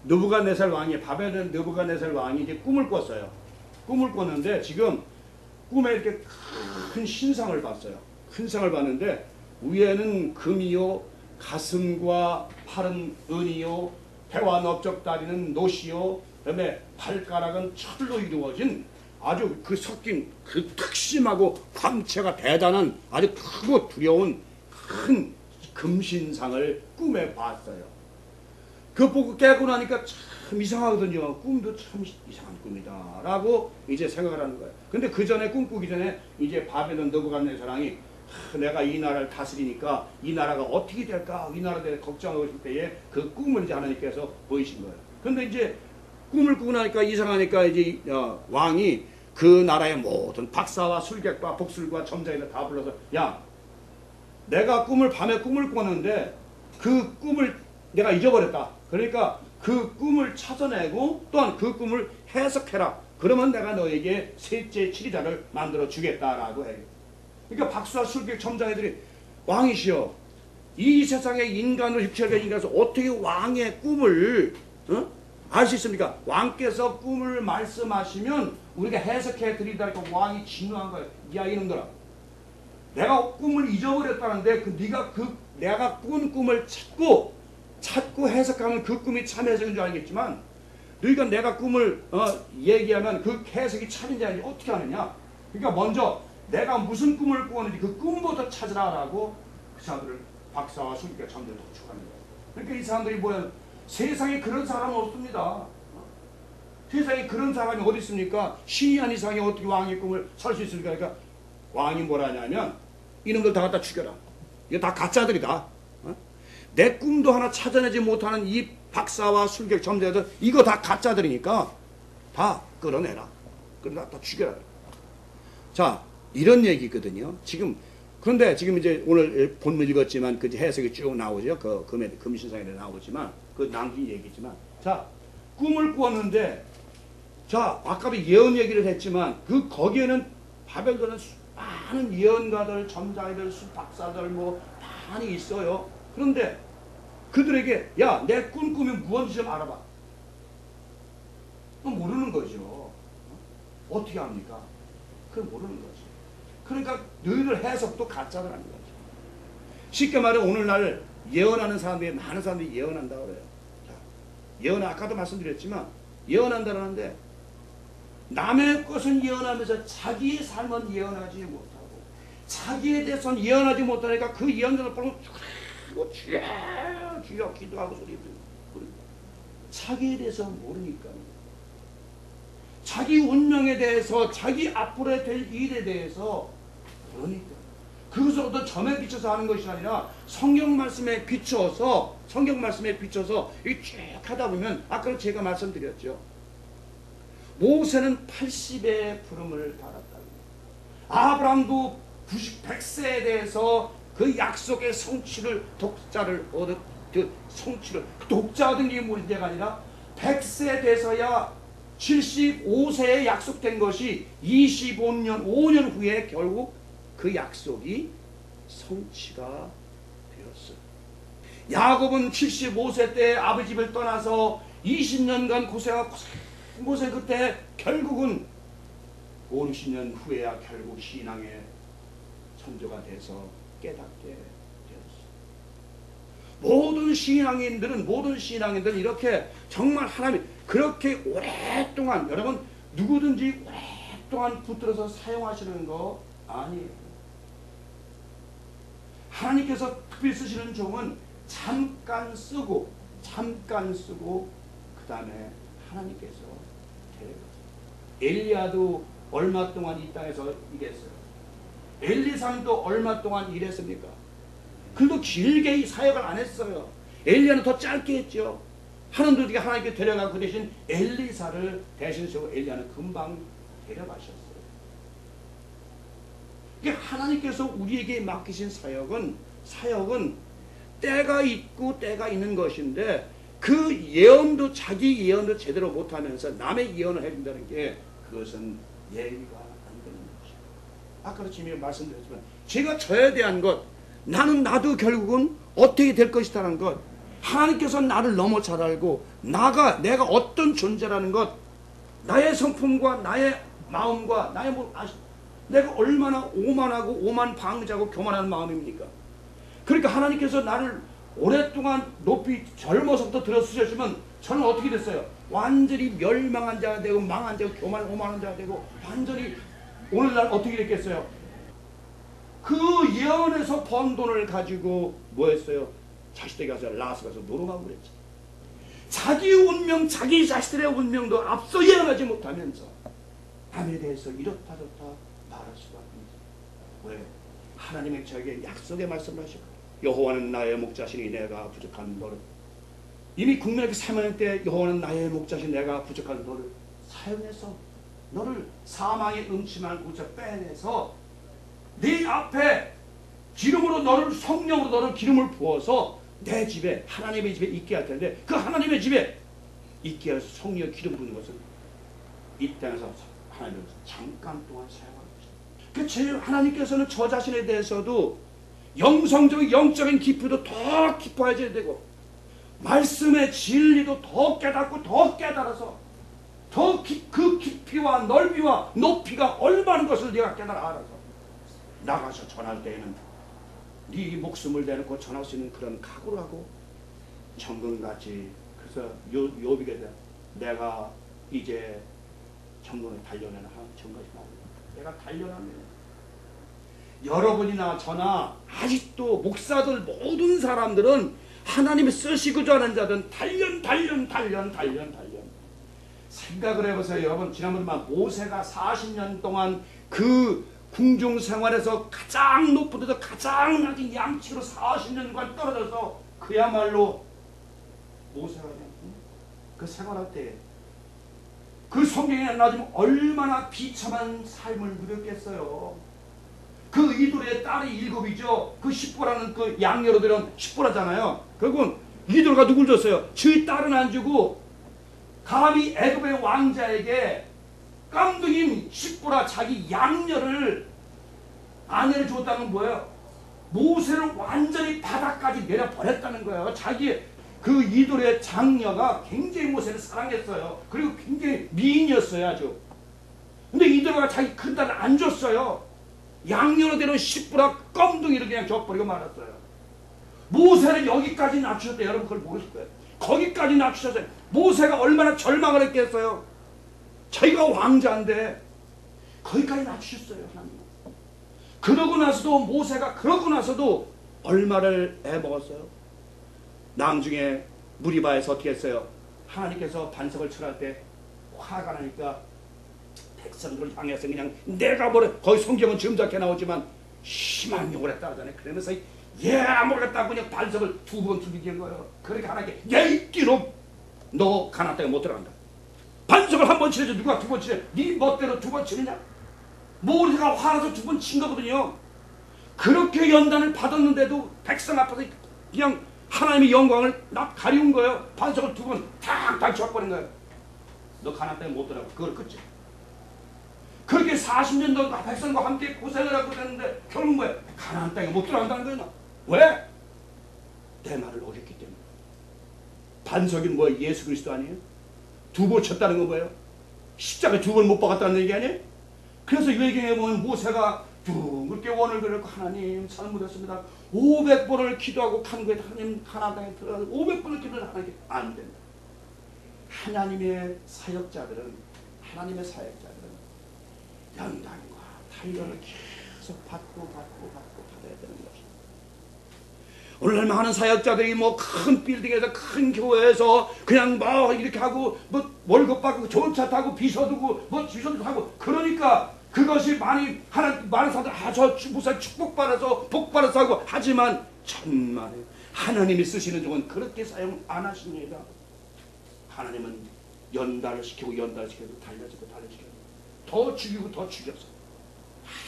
느부갓네살 왕이 바벨론 느부갓네살 왕이 이제 꿈을 꿨어요. 꿈을 꿨는데 지금 꿈에 이렇게 큰 신상을 봤어요. 큰 상을 봤는데 위에는 금이요, 가슴과 팔은 은이요, 배와 넓적다리는 노시요, 그다음에 발가락은 철로 이루어진 아주 그 섞인 그 특심하고 광채가 대단한 아주 크고 두려운 큰 금신상을 꿈에 봤어요. 그 보고 깨고 나니까 참 이상하거든요. 꿈도 참 이상한 꿈이다 라고 이제 생각을 하는 거예요. 근데 그 전에 꿈꾸기 전에 이제 바벨론 느부갓네살 왕이 내가 이 나라를 다스리니까 이 나라가 어떻게 될까 이 나라에 대해 걱정하고 있을 때에 그 꿈을 이제 하나님께서 보이신 거예요. 근데 이제 꿈을 꾸고 나니까 이상하니까 이제 왕이 그 나라의 모든 박사와 술객과 복술과 점장이들 다 불러서 야 내가 밤에 꿈을 꿨는데 그 꿈을 내가 잊어버렸다. 그러니까 그 꿈을 찾아내고 또한 그 꿈을 해석해라. 그러면 내가 너에게 셋째 치리자를 만들어 주겠다라고 해요. 그러니까 박수와 술객 점장애들이 왕이시여 이 세상에 인간으로 육체가 인간에서 어떻게 왕의 꿈을 알 수 있습니까? 왕께서 꿈을 말씀하시면 우리가 해석해 드리다니까 왕이 진노한 거예요. 야 이놈들아 내가 꿈을 잊어버렸다는데 내가 꾼 꿈을 찾고 해석하면 그 꿈이 참 해석인 줄 알겠지만 너희가 내가 꿈을 얘기하면 그 해석이 참인지 아닌지 어떻게 아느냐. 그러니까 먼저 내가 무슨 꿈을 꾸었는지 그 꿈부터 찾으라라고 그 사람들을 박사와 술객 점들을 도축하는 거예요. 그러니까 이 사람들이 뭐야 세상에 그런 사람은 없습니다. 세상에 그런 사람이 어디 있습니까? 신이 아닌 이상에 어떻게 왕의 꿈을 살 수 있습니까? 그러니까 왕이 뭐라 하냐면 이놈들 다 갖다 죽여라. 이거 다 가짜들이다. 내 꿈도 하나 찾아내지 못하는 이 박사와 술객 점자들 이거 다 가짜들이니까 다 끌어내라. 그러다 다 죽여라. 자 이런 얘기거든요. 그런데 지금 이제 오늘 본문 읽었지만 그 해석이 쭉 나오죠. 그 금신상에 나오지만 그 남긴 얘기지만 자 꿈을 꾸었는데 자 아까도 예언 얘기를 했지만 거기에는 바벨론은 많은 예언가들, 점장이들, 박사들 뭐 많이 있어요. 그런데 그들에게 야 내 꿈이 무엇인지 좀 알아봐. 모르는 거죠. 어떻게 합니까? 그건 모르는 거죠. 그러니까 너희들 해석도 가짜라는 거죠. 쉽게 말해 오늘날 예언하는 사람들이 많은 사람들이 예언한다 그래요. 자, 예언 아까도 말씀드렸지만 예언한다는데 남의 것은 예언하면서 자기의 삶은 예언하지 못하고 자기에 대해서는 예언하지 못하니까 그 예언자를 보고 주여 기도하고 소리 부르고 자기에 대해서 모르니까 자기 운명에 대해서 자기 앞으로 될 일에 대해서 모르니까 그것을 어떤 점에 비춰서 하는 것이 아니라 성경 말씀에 비춰서 이렇게 쭉 하다 보면 아까 제가 말씀드렸죠. 모세는 80의 부름을 달았다고. 아브라함도 100세에 대해서 그 약속의 성취를 독자를 얻은 그 성취를 독자 얻은 게 문제가 아니라 100세에 돼서야 75세에 약속된 것이 5년 후에 결국 그 약속이 성취가 되었어요. 야곱은 75세 때 아버지 집을 떠나서 20년간 고생 끝에 결국은 5, 60년 후에야 결국 신앙의 선조가 돼서 깨닫게 되었어요. 모든 신앙인들은 이렇게 정말 하나님 그렇게 오랫동안 여러분 누구든지 오랫동안 붙들어서 사용하시는 거 아니에요. 하나님께서 특별히 쓰시는 종은 잠깐 쓰고 그 다음에 하나님께서 데려가세요. 엘리야도 얼마 동안 이 땅에서 일했어요. 엘리사도 얼마 동안 일했습니까? 그래도 길게 사역을 안 했어요. 엘리야는 더 짧게 했죠. 하나님께 데려가고 그 대신 엘리사를 대신 세우고 엘리야는 금방 데려가셨어요. 하나님께서 우리에게 맡기신 사역은 때가 있고 때가 있는 것인데 그 예언도 자기 예언도 제대로 못하면서 남의 예언을 해준다는 게 그것은 예의가 안 되는 것이에요. 아까도 지금 말씀드렸지만 제가 저에 대한 것 나도 결국은 어떻게 될 것이라는 것 하나님께서 나를 너무 잘 알고 내가 어떤 존재라는 것, 나의 성품과 나의 마음과 나의 내가 얼마나 오만하고 오만방자고 교만한 마음입니까? 그러니까 하나님께서 나를 오랫동안 높이 젊어서부터 들어쓰셨지만 저는 어떻게 됐어요? 완전히 멸망한 자가 되고 망한 자가 교만 오만한 자가 되고 완전히 오늘날 어떻게 됐겠어요? 그 예언에서 번 돈을 가지고 뭐 했어요? 자식들이 가서 라스 가서 노름하고 그랬지. 자기 운명, 자기 자식들의 운명도 앞서 예언하지 못하면서 남에 대해서 이렇다 저렇다 말할 수가 없습니다. 왜? 하나님의 저에게 약속의 말씀을 하시고 여호와는 나의 목자시니 내가 부족한 너를, 이미 국민에게 사명할 때 여호와는 나의 목자시니 내가 부족한 너를 사용해서 너를 사망의 음침한 곳에 빼내서 네 앞에 기름으로 너를, 성령으로 너를 기름을 부어서 내 집에, 하나님의 집에 있게 할 텐데, 그 하나님의 집에 있게 해서 성령의 기름 부는 것은 이 땅에서 하나님을 잠깐 동안 사용하는 것입니다. 그 하나님께서는 저 자신에 대해서도 영성적인 영적인 깊이도 더 깊어져야 되고 말씀의 진리도 더 깨닫고 더 깨달아서 그 깊이와 넓이와 높이가 얼마나 것을 네가 깨달아 알아서 나가서 전할 때에는 네 목숨을 내놓고 전할 수 있는 그런 각오를 하고 정금같이. 그래서 욥에게 내가 이제 정금을 단련해라 정것이 나옵니다. 내가 단련하면 여러분이나 저나 아직도 목사들 모든 사람들은 하나님이 쓰시고자 하는 자들은 단련 생각을 해보세요. 여러분 지난번에 모세가 40년 동안 그 궁중 생활에서 가장 높은 데서 가장 낮은 양치로 40년간 떨어져서 그야말로 모세가 그 생활할 때 그 성경에 나지면 얼마나 비참한 삶을 누렸겠어요. 그 이돌의 딸이 7이죠. 그 십보라는 그 양녀로들은 십보라잖아요. 결국은 이돌가 누굴 줬어요? 저희 딸은 안 주고 감히 애굽의 왕자에게 깜둥인 십보라 자기 양녀를 아내를 줬다는 뭐예요? 모세를 완전히 바닥까지 내려버렸다는 거예요. 자기 그 이돌의 장녀가 굉장히 모세를 사랑했어요. 그리고 굉장히 미인이었어요 아주. 근데 이돌가 자기 큰 딸을 안 줬어요. 양녀로 되는 십보라 껌둥이를 그냥 줘버리고 말았어요. 모세는 여기까지 낮추셨대요. 여러분 그걸 모르실 거예요. 거기까지 낮추셨어요. 모세가 얼마나 절망을 했겠어요. 자기가 왕자인데 거기까지 낮추셨어요 하나님. 그러고 나서도 모세가 그러고 나서도 얼마를 애먹었어요. 나중에 무리바에서 어떻게 했어요? 하나님께서 반석을 철할 때 화가 나니까 백성들을 향해서 그냥 내가 뭐래, 거기 성경은 점잖게 나오지만 심한 욕을 했다 하잖아요. 그러면서 모르겠다 그냥 반석을 2번 두들긴 거예요. 그러니까 하나님께 야 이놈 너 가나안 땅에 못 들어간다. 반석을 1번 치려지 누가 2번 치려? 네 멋대로 2번 치느냐? 모세가 화나서 2번 친 거거든요. 그렇게 연단을 받았는데도 백성 앞에서 그냥 하나님의 영광을 가리운 거예요. 반석을 2번 탁탁 쳐버린 거예요. 너 가나안 땅에 못 들어가. 그걸 끝이야. 그렇게 40년 동안 백성과 함께 고생을 하고 그랬는데 결국 뭐야? 가나안 땅에 못 들어간다는 거예요. 왜? 내 말을 어겼기 때문에. 반석이 뭐야? 예수 그리스도 아니에요? 2번 쳤다는 건 뭐예요? 십자가 2번 못 박았다는 얘기 아니에요? 그래서 외경에 보면 모세가 둥글게 원을 그렸고 하나님 잘못했습니다. 500번을 기도하고 간구해 하나님 가나안 땅에 들어가서 500번을 기도해도 하나님께 안 된다. 하나님의 사역자들은 연단과 단련을 계속 받고 받아야 되는 것입니다. 오늘날 많은 사역자들이 뭐 큰 빌딩에서 큰 교회에서 그냥 뭐 이렇게 하고 뭐 월급 받고 좋은 차 타고 비서두고 뭐 비서도 하고 그러니까 그것이 많은 사람들 저 무슨 축복받아서 복받아서 하고 하지만 천만에 하나님이 쓰시는 종은 그렇게 사용 안 하십니다. 하나님은 연단을 시키고 달려주고 더 죽이고 더 죽여서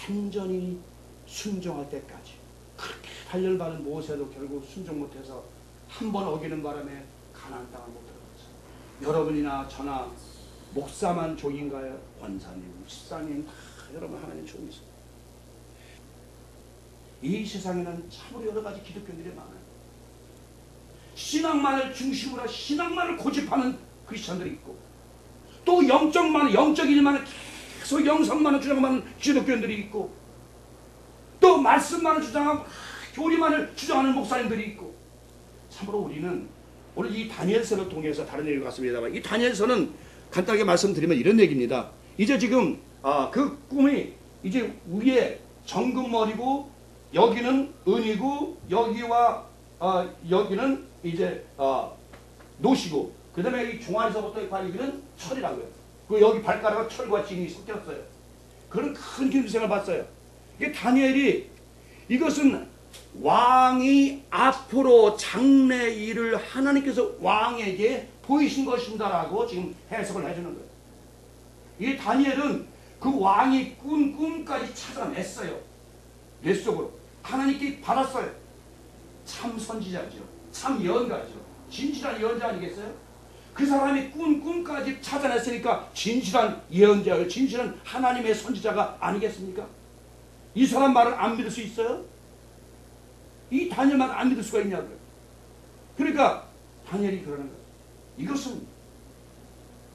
완전히 순종할 때까지 그렇게 단련을 받은 모세도 결국 순종 못해서 한 번 어기는 바람에 가나안 땅을 못 들어갔어요. 여러분이나 저나 목사만 종인가요? 권사님, 집사님 다 여러분 하나님 종이세요. 이 세상에는 참으로 여러 가지 기독교인들이 많아요. 신앙만을 중심으로 신앙만을 고집하는 크리스천들이 있고, 또 영적 일만을 계속 영성만을 주장하는 기독교인들이 있고, 또 말씀만을 주장하고 교리만을 주장하는 목사님들이 있고. 참으로 우리는 오늘 이 다니엘서를 통해서 다른 얘기를 같습니다만, 이 다니엘서는 간단하게 말씀드리면 이런 얘기입니다. 이제 지금 그 꿈이 이제 위에 정금머리고, 여기는 은이고, 여기는 이제 노시고, 그 다음에 이 종아리서부터 여기는 철이라고요. 그 여기 발가락은 철과 진이 섞였어요. 그런 큰 기름생을 봤어요. 이게 다니엘이, 이것은 왕이 앞으로 장래 일을 하나님께서 왕에게 보이신 것입니다라고 지금 해석을 해주는 거예요. 이 다니엘은 그 왕이 꾼 꿈까지 찾아냈어요. 뇌속으로 하나님께 받았어요. 참 선지자죠. 참 예언가죠. 진실한 예언자 아니겠어요? 그 사람이 꾼 꿈까지 찾아냈으니까 진실한 예언자예요. 진실한 하나님의 선지자가 아니겠습니까? 이 사람 말을 안 믿을 수 있어요? 이 다니엘 말을 안 믿을 수가 있냐고요. 그러니까 다니엘이 그러는 거예요. 이것은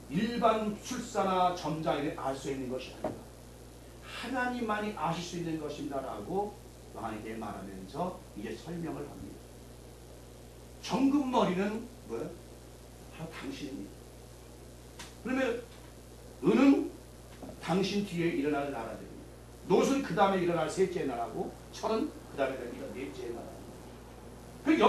일반 술사나 점장에게 알 수 있는 것이 아니다. 하나님만이 아실 수 있는 것입니다라고 왕에게 말하면서 이제 설명을 합니다. 정금머리는 뭐예요? 바로 당신입니다. 그러면 은은 당신 뒤에 일어날 나라들입니다. 노은 그 다음에 일어날 셋째 나라고, 철은 그 다음에 일어날 넷째 나라입니다. 그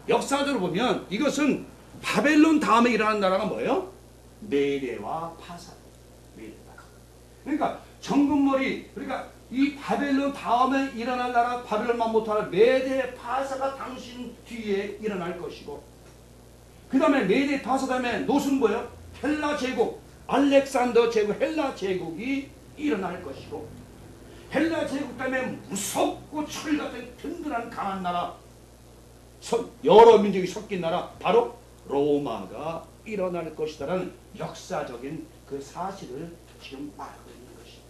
역사적으로 보면 이것은 바벨론 다음에 일어난 나라가 뭐예요? 메대와 파사. 그러니까 정금머리, 그러니까 이 바벨론 다음에 일어날 나라, 바벨론만 못하는 메대 파사가 당신 뒤에 일어날 것이고, 그 다음에 메대 파사 다음에 노은 뭐예요? 헬라 제국, 알렉산더 제국, 헬라 제국이 일어날 것이고, 헬라 제국 다음에 무섭고 철같은 든든한 강한 나라, 여러 민족이 섞인 나라, 바로 로마가 일어날 것이다라는 역사적인 그 사실을 지금 말하고 있는 것입니다.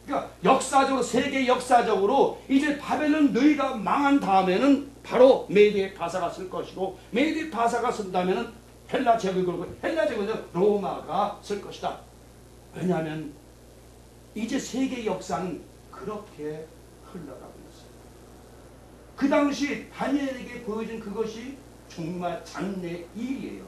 그러니까 역사적으로, 세계 역사적으로 이제 바벨론 너희가 망한 다음에는 바로 메대 파사가 쓸 것이고, 메대 파사가 쓴다면은 헬라 제국이고, 헬라 제국은 로마가 쓸 것이다. 왜냐하면 이제 세계 역사는 그렇게 흘러가고 있어요. 그 당시 다니엘에게 보여준 그것이 정말 장래 일이에요.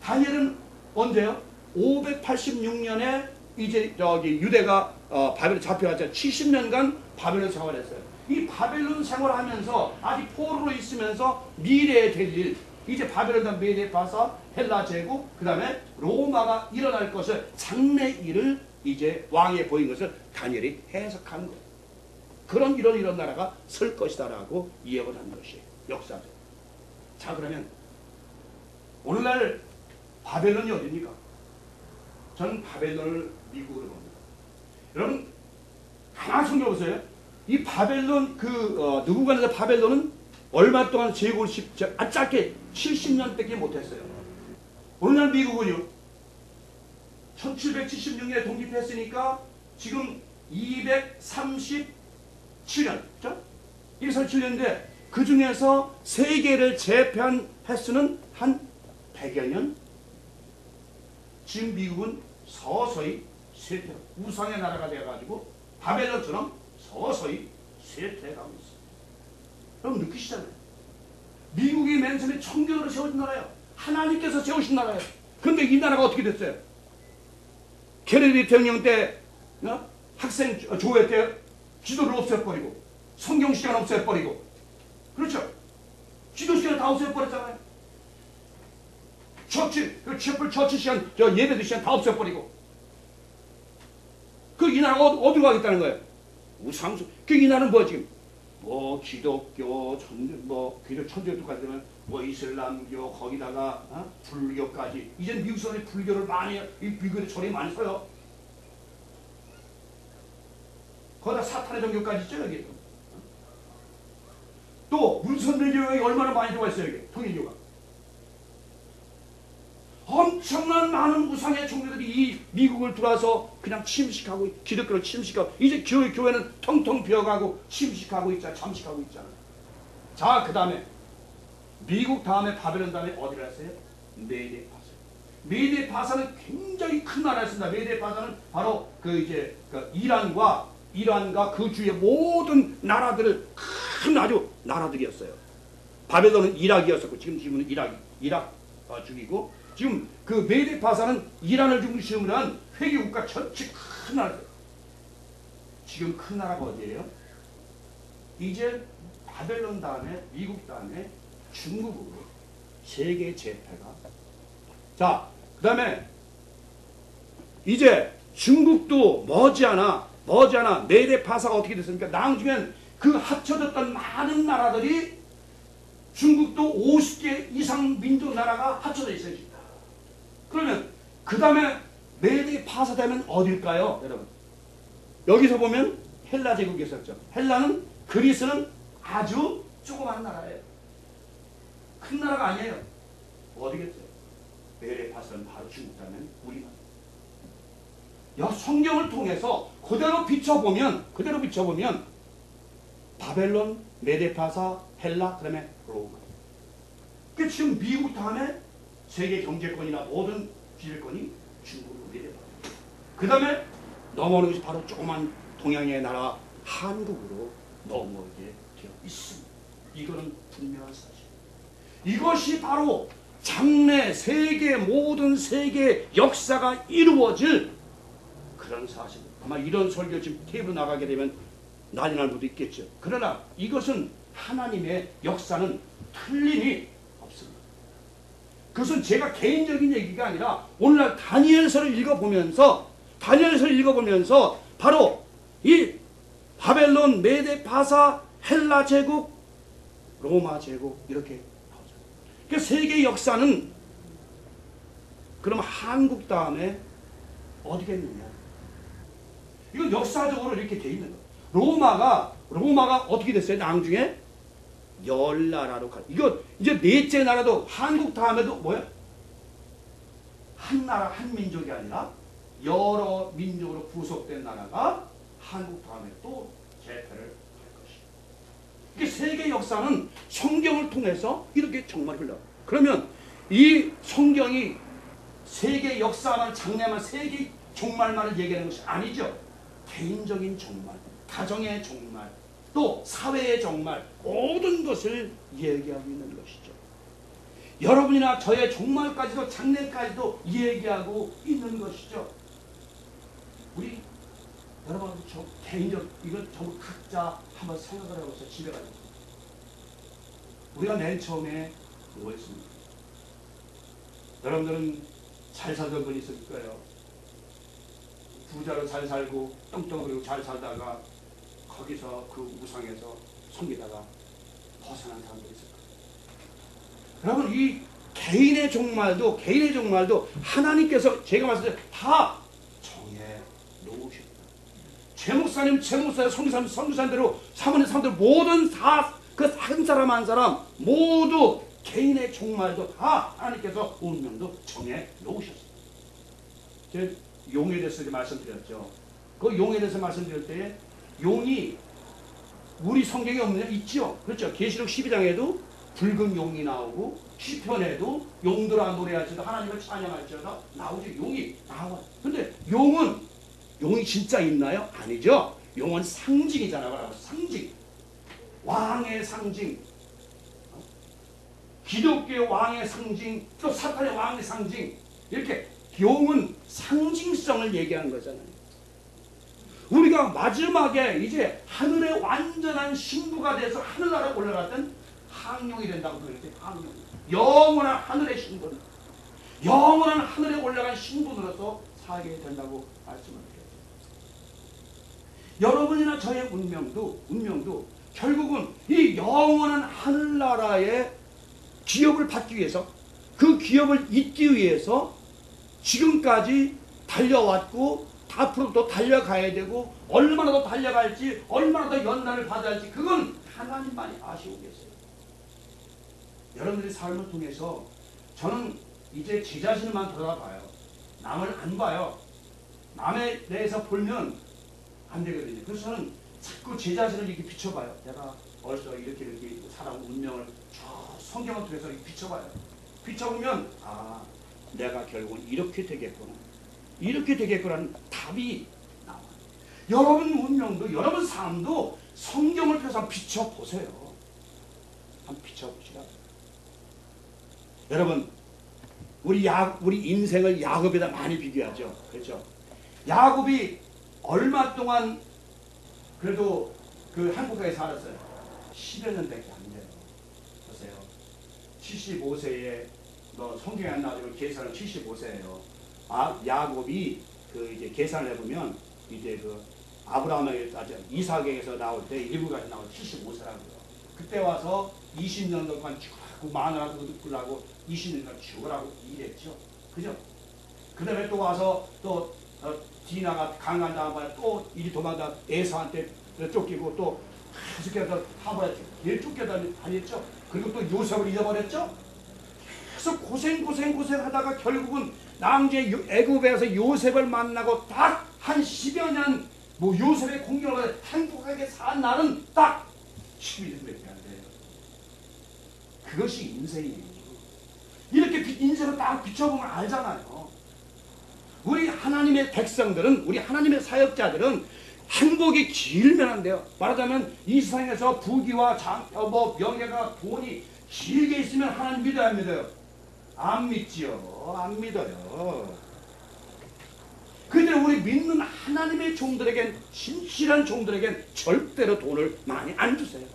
다니엘은 언제요? 586년에 이제 여기 유대가 바벨론 잡혀갔잖아요. 70년간 바벨론 생활했어요. 이 바벨론 생활하면서 아직 포로로 있으면서 미래에 될 일, 이제 바벨론 메대 파사, 헬라 제국, 그 다음에 로마가 일어날 것을, 장래 일을 이제 왕에 보인 것을 다니엘이 해석한 거예요. 그런 이런 나라가 설 것이다라고 예언을 한 것이에요. 역사적. 자, 그러면 오늘날 바벨론이 어디입니까? 저는 바벨론을 미국으로 봅니다. 여러분 하나 숨겨보세요. 이 바벨론 느부갓네살 바벨론은 얼마 동안 제국을 짧게 70년밖에 못했어요. 오늘날 미국은요, 1776년에 독립했으니까 지금 237년, 그렇죠? 237년인데 그 중에서 세계를 제패한 횟수는 한 100여 년? 지금 미국은 서서히 쇠퇴, 우상의 나라가 되어가지고 바벨론처럼 서서히 쇠퇴해가고 있어요. 여러분 느끼시잖아요. 미국이 맨 처음에 청교도로 세워진 나라예요. 하나님께서 세우신 나라예요. 그런데 이 나라가 어떻게 됐어요? 케네디 대통령 때 학생 조회 때 기도를 없애버리고, 성경 시간 없애버리고, 그렇죠? 기도 시간 다 없애버렸잖아요. 그 처치 시간, 예배드 시간 다 없애버리고. 이 나라가 어디로 가겠다는 거예요? 우상수. 이 나라는 뭐야 지금? 기독교, 천주교까지 되면 이슬람교, 거기다가 불교까지. 이제 미국 사람이 불교를 많이, 미국에 절이 많이 서요. 거기다 사탄의 종교까지 있죠, 여기. 또 문선대교가 얼마나 많이 들어와 있어요, 여기. 통일교가. 엄청난 많은 우상의 종교들이 이 미국을 들어와서 그냥 침식하고, 기독교를 침식하고, 이제 교회는 텅텅 비어가고 침식하고 있잖아요. 잠식하고 있잖아요. 자, 그 다음에 미국 다음에 바벨론 다음에 어디 갔어요? 메데 파사. 메데 파사는 굉장히 큰 나라였습니다. 메데 파사는 바로 그 이란과 그 주위의 모든 나라들을 큰 아주 나라들이었어요. 바벨론은 이락이었었고 지금은 이락 중이고 지금 그 메데 파사는 이란을 중심으로 한 회계국가 전체 큰 나라예요. 지금 큰 나라가 어디예요? 이제 바벨론 다음에 미국 다음에 중국으로 세계 제패가. 자, 그 다음에 이제 중국도 머지않아 메데 파사가 어떻게 됐습니까? 나중엔 그 합쳐졌던 많은 나라들이 중국도 50개 이상 민족 나라가 합쳐져 있어요. 그러면 그 다음에 메데 파사 되면 어딜까요? 여러분 여기서 보면 헬라 제국이 있었죠. 헬라는 그리스는 아주 조그만 나라예요. 큰 나라가 아니에요. 어디겠어요? 메데 파사는 바로 중국 다음에 우리나라. 성경을 통해서 그대로 비춰보면 바벨론, 메데파사, 헬라, 그 다음에 로마. 그 지금 미국 다음에 세계 경제권이나 모든 기술권이 중국으로 메데파사. 그 다음에 넘어오는 것이 바로 조그만 동양의 나라 한국으로 넘어오게 되어 있습니다. 이거는 분명한 사실. 이것이 바로 장래 모든 세계 역사가 이루어질 그런 사실. 아마 이런 설교 지금 테이블 나가게 되면 난리 날 수도 있겠죠. 그러나 이것은 하나님의 역사는 틀림이 없습니다. 그것은 제가 개인적인 얘기가 아니라 오늘날 다니엘서를 읽어보면서 바로 이 바벨론, 메데 파사, 헬라 제국, 로마 제국 이렇게 나오죠. 그러니까 세계 역사는 그럼 한국 다음에 어디겠느냐? 이건 역사적으로 이렇게 돼 있는 거예요. 로마가 어떻게 됐어요? 나중에 10나라로 가. 이거 이제 넷째 나라도 한국 다음에도 뭐야? 한 나라 한 민족이 아니라 여러 민족으로 부속된 나라가 한국 다음에 또 재패를 할 것이에요. 이게 세계 역사는 성경을 통해서 이렇게 정말 흘러. 그러면 이 성경이 세계 역사만 장래만 세계 종말만을 얘기하는 것이 아니죠. 개인적인 종말, 가정의 종말, 또 사회의 종말, 모든 것을 얘기하고 있는 것이죠. 여러분이나 저의 종말까지도 장래까지도 얘기하고 있는 것이죠. 우리 여러분 저 개인적 이건 전부 각자 한번 생각을 해보세요. 집에 가서 우리가 맨 처음에 뭐였습니까? 여러분들은 잘 살던 분이 있을 거예요. 부자로 잘 살고 떵떵거리고 잘 살다가 거기서 그 우상에서 섬기다가 벗어난 사람들이 있을 거예요. 여러분 이 개인의 종말도 하나님께서 제가 말씀드린 다 정해 놓으셨다. 최 목사님, 선교사님대로 사모님들 모든 그 한 사람 한 사람 모두 개인의 종말도 다 하나님께서 운명도 정해 놓으셨어요. 용에 대해서 말씀드렸죠. 그 용에 대해서 말씀드릴 때 용이 우리 성경에 없느냐? 있죠. 그렇죠. 계시록 12장에도 붉은 용이 나오고 시편에도 용들아 노래할지어다 하나님을 찬양할지어다 나오죠. 용이 나와요. 근데 용이 진짜 있나요? 아니죠. 용은 상징이잖아요. 상징. 왕의 상징. 기독교의 왕의 상징, 또 사탄의 왕의 상징. 이렇게 용은 상징성을 얘기하는 거잖아요. 우리가 마지막에 이제 하늘의 완전한 신부가 돼서 하늘나라에 올라갔던 항용이 된다고 그랬는데 항용. 영원한 하늘의 신분. 영원한 하늘에 올라간 신분으로서 살게 된다고 말씀을 드렸습니다. 여러분이나 저의 운명도 결국은 이 영원한 하늘나라의 기업을 받기 위해서 그 기업을 잇기 위해서 지금까지 달려왔고 앞으로 또 달려가야 되고 얼마나 더 달려갈지 얼마나 더 연단을 받아야 할지 그건 하나님만이 아시고 계세요. 여러분들의 삶을 통해서 저는 이제 제 자신만 돌아봐요. 남을 안 봐요. 남에 대해서 보면 안 되거든요. 그래서 저는 자꾸 제 자신을 이렇게 비춰봐요. 내가 벌써 이렇게 살아온 운명을 저 성경을 통해서 비춰봐요. 비춰보면 내가 결국은 이렇게 되겠구나. 이렇게 되겠구나는 답이 나와요. 여러분 운명도 여러분 삶도 성경을 통해서 비춰보세요. 한번 비춰보시라. 여러분 우리 인생을 야곱에다 많이 비교하죠. 그렇죠? 야곱이 얼마 동안 그래도 그 한국에 살았어요. 10여 년밖에 안 돼요. 보세요. 75세에 성경에 안 나와도 계산은 75세예요. 야곱이 그 이제 계산을 해보면 이제 그 아브라함에게 이삭에게서 나올 때 일부까지 나올 75세라고요. 그때 와서 20년 동안 죽으라고 마누라도 죽으라고 20년간 죽으라고 일했죠. 그죠? 그 다음에 또 와서 또 디나가 강간 다음에 또 이리 도망다 에사한테 쫓기고 또 계속해서 하버렸죠. 얘 쫓겨다녔죠. 그리고 또 요셉을 잃어버렸죠. 그래서 고생하다가 결국은 낭제 애굽에서 요셉을 만나고 딱 한 10여 년 요셉의 공격을 행복하게 산 날은 딱 11년밖에 안 돼요. 그것이 인생이에요. 이렇게 인생을 딱 비춰보면 알잖아요. 우리 하나님의 백성들은, 우리 하나님의 사역자들은 행복이 길면 안 돼요. 말하자면 이 세상에서 부귀와 명예가 돈이 길게 있으면 하나님 믿어야 안 믿어요? 안 믿지요. 안 믿어요. 근데 우리 믿는 하나님의 종들에겐, 진실한 종들에겐 절대로 돈을 많이 안 주세요.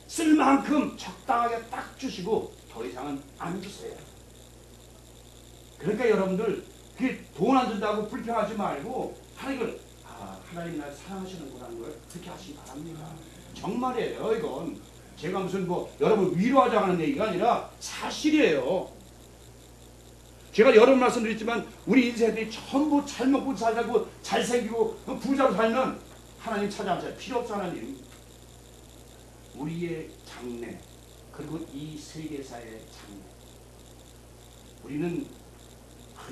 쓸 만큼 적당하게 딱 주시고 더 이상은 안 주세요. 그러니까 여러분들 돈 안 준다고 불평하지 말고 하나님을 하나님 날 사랑하시는구나는 걸 그렇게 하시기 바랍니다. 정말이에요. 이건 제가 무슨 여러분 위로하자고 하는 얘기가 아니라 사실이에요. 제가 여러 번 말씀드렸지만 우리 인생들이 전부 잘 먹고 잘 살고 잘생기고 부자로 살면 하나님 찾아가세요. 필요 없어. 하나님. 우리의 장래 그리고 이 세계사의 장래, 우리는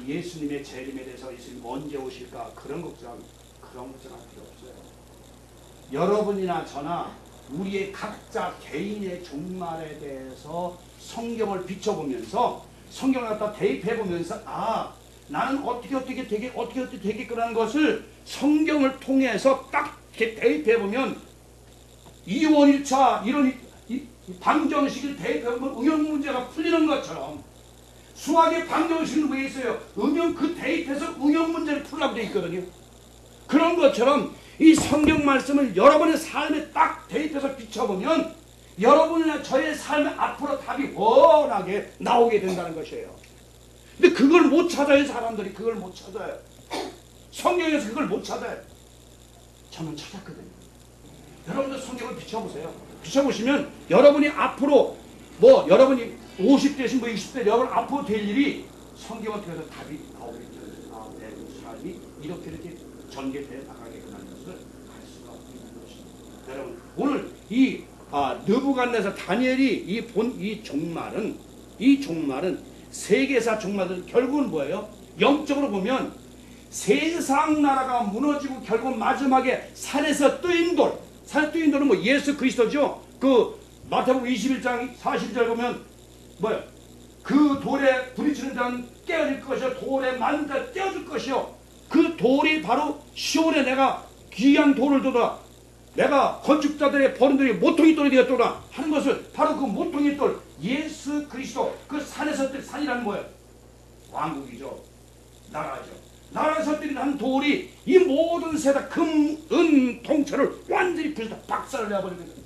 예수님의 재림에 대해서 예수님 언제 오실까 그런 걱정할 필요 없어요. 여러분이나 저나 우리의 각자 개인의 종말에 대해서 성경을 비춰보면서 성경을 갖다 대입해보면서 나는 어떻게 되겠구나는 것을 성경을 통해서 딱 대입해보면 이원 1차 이런 방정식을 대입해보면 응용 문제가 풀리는 것처럼 수학의 방정식은 왜 있어요? 그 대입해서 응용 문제를 풀라고 되어 있거든요. 그런 것처럼 이 성경 말씀을 여러분의 삶에 딱 대입해서 비춰보면 여러분이나 저의 삶에 앞으로 답이 훤하게 나오게 된다는 것이에요. 근데 그걸 못 찾아요. 사람들이 그걸 못 찾아요. 성경에서 그걸 못 찾아요. 저는 찾았거든요. 여러분들 성경을 비춰보세요. 비춰보시면 여러분이 앞으로 여러분이 50대신 60대 여러분 앞으로 될 일이 성경을 통해서 답이 나오겠죠. 내 삶이 이렇게 전개되어 나가게끔 하는 것을 알 수가 있는 것입니다. 여러분 오늘 이 느부갓네살 다니엘이 이 종말은 세계사 종말은 결국은 뭐예요? 영적으로 보면 세상 나라가 무너지고 결국 마지막에 산에서 뜨인 돌, 산에 뜨인 돌은 예수 그리스도죠. 그 마태복음 21장 40절 보면 그 돌에 부딪히는 자는 깨어질 것이요 돌에 맞는 자 떼어줄 것이요 그 돌이 바로 시온에 내가 귀한 돌을 둬라, 내가 건축자들의 버림들이 모퉁이 돌이 되었더라 하는 것을 바로 그 모퉁이 돌 예수 그리스도 그 산에서 뜬 산이라는 거예요. 왕국이죠. 나라죠. 나라에서 뜬 한 돌이 이 모든 세상 금, 은, 동체를 완전히 부셔서 박살을 내버리는 거예요.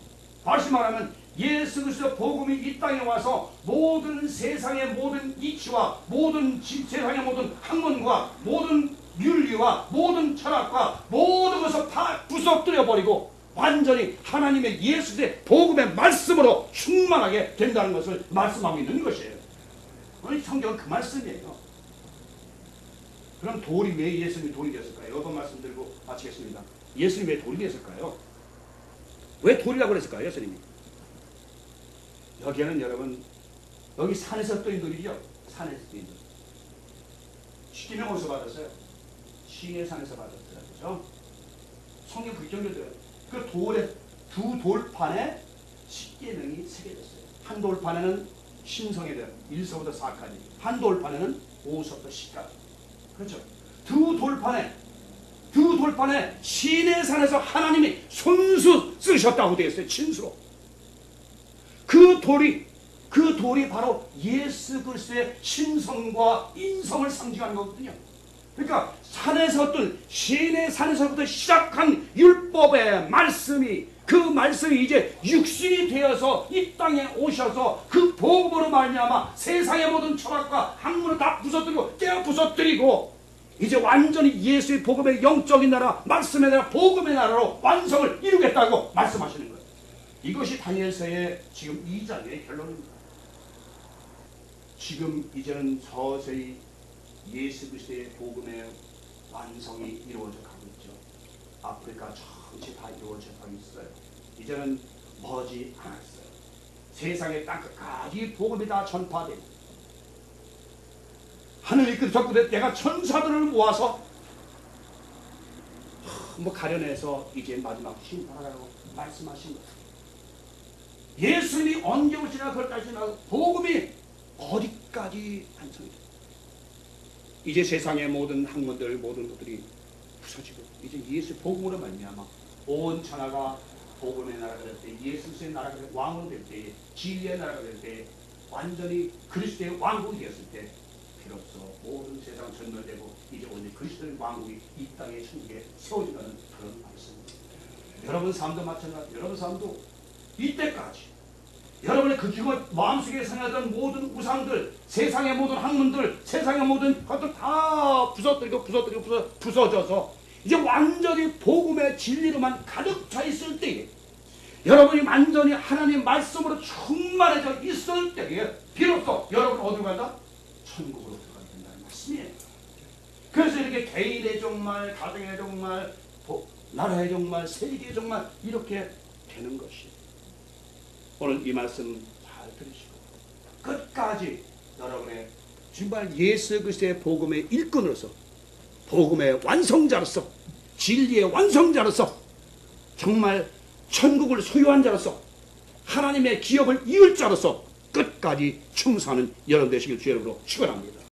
다시 말하면 예수 그리스도 복음이 이 땅에 와서 모든 세상의 모든 이치와 모든 세상의 모든 학문과 모든 윤리와 모든 철학과 모든 것을 다 부서뜨려 버리고 완전히 하나님의 예수의 복음의 말씀으로 충만하게 된다는 것을 말씀하고 있는 것이에요. 오늘 성경은 그 말씀이에요. 그럼 돌이 왜 예수님이 돌이 되었을까요? 여러 번 말씀드리고 마치겠습니다. 예수님이 왜 돌이 되었을까요? 왜 돌이라고 그랬을까요? 예수님이 여기에는 여러분 여기 산에서 떠인 돌이죠. 산에서 떠인 돌. 십계명 어디서 받았어요? 시내산에서 받았어요. 그렇죠? 성경 그 정도예요. 그 돌에 두 돌판에 십계명이 새겨졌어요. 한 돌판에는 신성에 대한 1서부터 4까지, 한 돌판에는 5서부터 10까지. 그렇죠. 두 돌판에 시내산에서 하나님이 손수 쓰셨다고 되어 있어요. 친수로. 그 돌이 바로 예수 그리스도의 신성과 인성을 상징하는 거거든요. 그러니까 시내산에서부터 시작한 율법의 말씀이, 그 말씀이 이제 육신이 되어서 이 땅에 오셔서 그 복음으로 말미암아 세상의 모든 철학과 학문을 다 부서뜨리고 깨어 부서뜨리고 이제 완전히 예수의 복음의 영적인 나라, 말씀의 나라, 복음의 나라로 완성을 이루겠다고 말씀하시는 거예요. 이것이 다니엘서의 지금 2장의 결론입니다. 지금 이제는 서서히 예수 그리스도의 복음의 완성이 이루어져 가고 있죠. 아프리카 전체 다 이루어져 가고 있어요. 이제는 머지 않았어요. 세상의 땅끝까지 복음이 다 전파되고, 하늘이 끄적거려 내가 천사들을 모아서 가려내서 이제 마지막 심판하라고 말씀하신 거예요. 예수님이 언제 오시나 그걸 따지지 말고 복음이 어디까지 완성이 돼요. 이제 세상의 모든 학문들, 모든 것들이 부서지고 이제 예수 복음으로 말미암아 온 천하가 복음의 나라가 될 때, 예수의 나라가 될 때, 왕으로 될 때, 진리의 나라가 될 때, 완전히 그리스도의 왕국이 되었을 때 비로소 모든 세상 전멸되고 이제 오늘 그리스도의 왕국이 이 땅의 천국에 세워진다는 그런 말씀입니다. 여러분 삶도 마찬가지. 여러분 삶도 이때까지 여러분의 그 마음속에 생각하던 모든 우상들, 세상의 모든 학문들, 세상의 모든 것들 다 부서져서 이제 완전히 복음의 진리로만 가득 차 있을 때에, 여러분이 완전히 하나님 말씀으로 충만해져 있을 때에 비로소 여러분 어디로 간다? 천국으로 들어가야 된다는 말씀이에요. 그래서 이렇게 개인의 종말, 가정의 종말, 나라의 종말, 세계의 종말 이렇게 되는 것이에요. 오늘 이 말씀 잘 들으시고 끝까지 여러분의 정말 예수 그리스도의 복음의 일꾼으로서, 복음의 완성자로서, 진리의 완성자로서, 정말 천국을 소유한 자로서, 하나님의 기업을 이을 자로서 끝까지 충성하는 여러분 되시길 주의 이름으로 축원합니다.